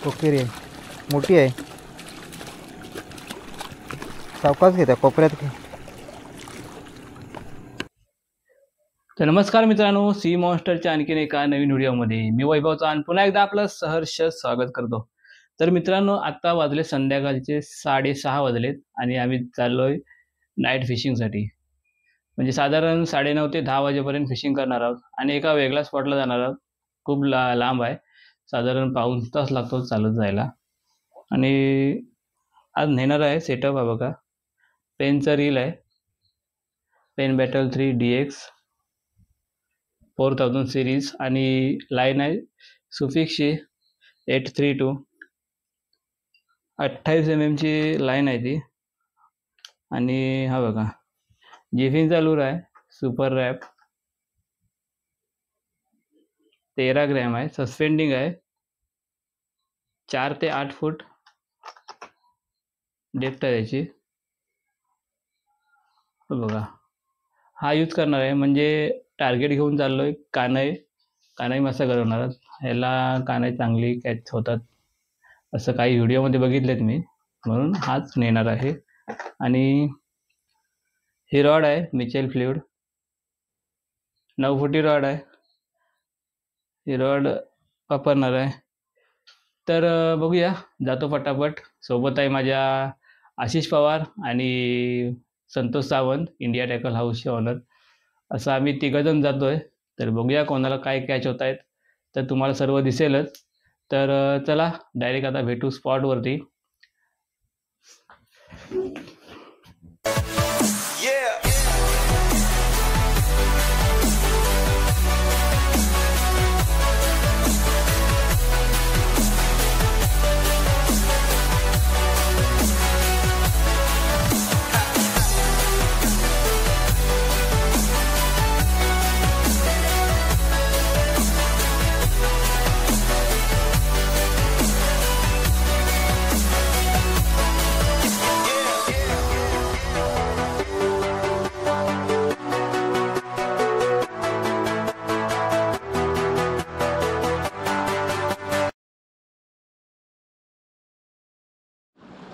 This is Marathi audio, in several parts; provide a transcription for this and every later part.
कोकिरी आहे, मोठी आहे. सावकाश घेत्या कोपऱ्यात घे. तर नमस्कार मित्रांनो, सी मॉन्स्टरच्या आणखीन एका नवीन व्हिडिओमध्ये मी वैभव चव्हाण पुन्हा एकदा आपलं सहर्ष स्वागत करतो. तर मित्रांनो, आता वाजले संध्याकाळचे 6:30 वाजलेत आणि आम्ही चाललोय नाईट फिशिंगसाठी. म्हणजे साधारण 9:30 ते 10 वाजेपर्यंत फिशिंग करणार आहोत आणि एका वेगळ्या स्पॉटला जाणार आहोत. खूप लांब आहे, साधारण पाऊण तास लागतो चालत जायला. आणि आज नेणार आहे सेटअप हा बघा, पेनचा रील आहे, पेन बॅटल 3 DX 4000 सिरीज आणि लाईन आहे सुफिक्सची 832. 28 mm ची लाईन आहे ती. आणि हा बघा जिफिनचा लूर आहे, सुपर रॅप 13 ग्रॅम आहे, सस्पेंडिंग आहे, 4 ते 8 फूट डेप्थ आहे त्याची. बघा हा यूज करणार आहे, म्हणजे टार्गेट घेऊन चाललोय कानाई मासा करवणार आहोत. ह्याला कानाई चांगली कॅच होतात असं काही व्हिडिओमध्ये बघितलेत मी, म्हणून हाच नेणार आहे. आणि ही रॉड आहे मिचेल फ्लुइड 9 फुटी रॉड आहे, ही रॉड वापरणार आहे. तर बघूया, जातो फटाफट. सोबत आहे माझ्या आशिष पवार आणि संतोष सावंत, इंडिया टॅकल हाऊसचे ऑनर. असं आम्ही तिघंजण जातोय. तर बघूया कोणाला काय कॅच होत आहेत, तर तुम्हाला सर्व दिसेलच. तर चला डायरेक्ट आता भेटू स्पॉटवरती.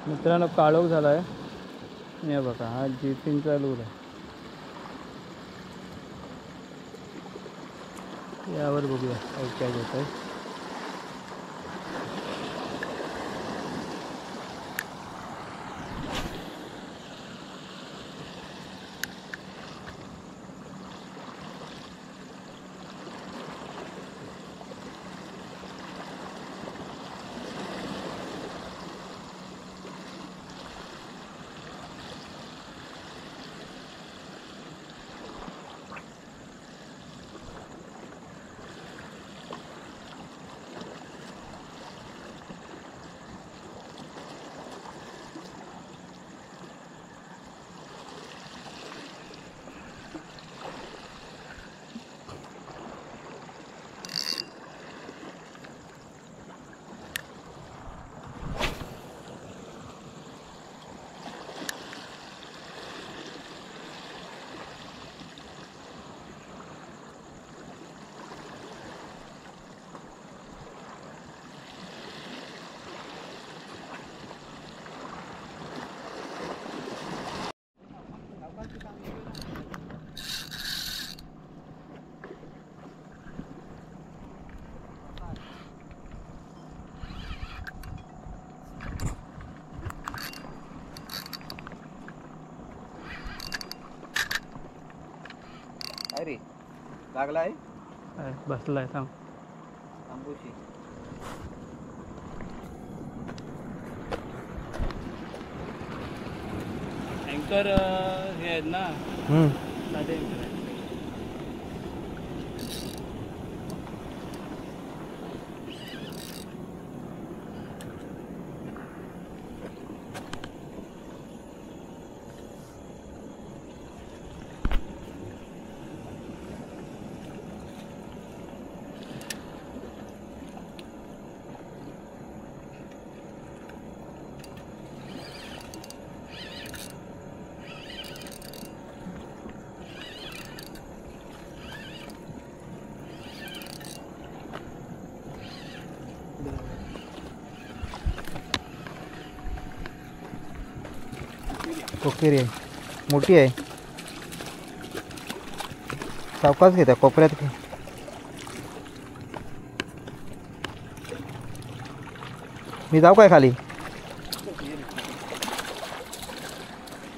मित्रांनो, काळोख झाला आहे. हे बघा हा जिफिनचा लूर आहे, यावर बघूया काय कॅच होत आहे. अरे लागला आहे, बसला आहे. थांब तांबूशी. अँकर हे आहेत ना, साधे अँकर आहेत. कोकिरी आहे, मोठी आहे. सावकाश घे, त्या कोपऱ्यात घे. मी जाऊ काय खाली?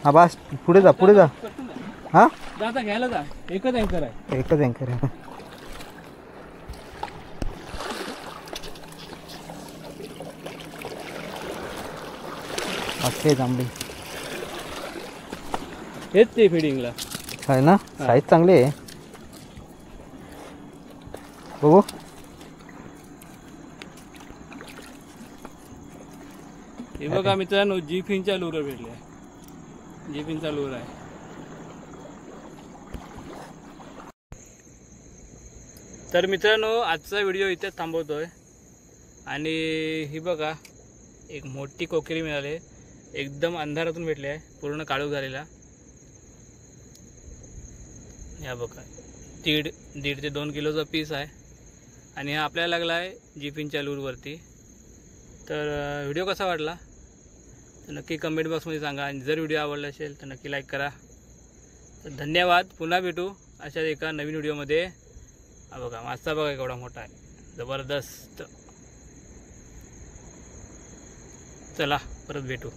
हा बस, पुढे जा, पुढे जा. हा जा घ्यायला जा, एकच अँकर आहे. एकच अँकर आहे. अख्खे जांभळी हेच ते फिडिंगला आहे ना, साईज चांगली आहे. बघू. हे बघा मित्रांनो, जी फिनच्या लूर भेटले. जी फिनचा लूर आहे. तर मित्रांनो, आजचा व्हिडिओ इथेच थांबवतोय. आणि ही बघा, एक मोठी कोकिरी मिळाली. एकदम अंधारातून भेटली आहे, पूर्ण काळोख झालेला. या बघा, दीड ते 2 किलोचा पीस आहे. आणि हा आपल्याला लागला आहे जीफिनच्या लूरवरती. तर व्हिडिओ कसा वाटला तर नक्की कमेंट बॉक्समध्ये सांगा. आणि जर व्हिडिओ आवडला असेल तर नक्की लाईक करा. तर धन्यवाद. पुन्हा भेटू अशा एका नवीन व्हिडिओमध्ये. हा बघा, मासा बघा केवढा मोठा आहे, जबरदस्त. चला, परत भेटू.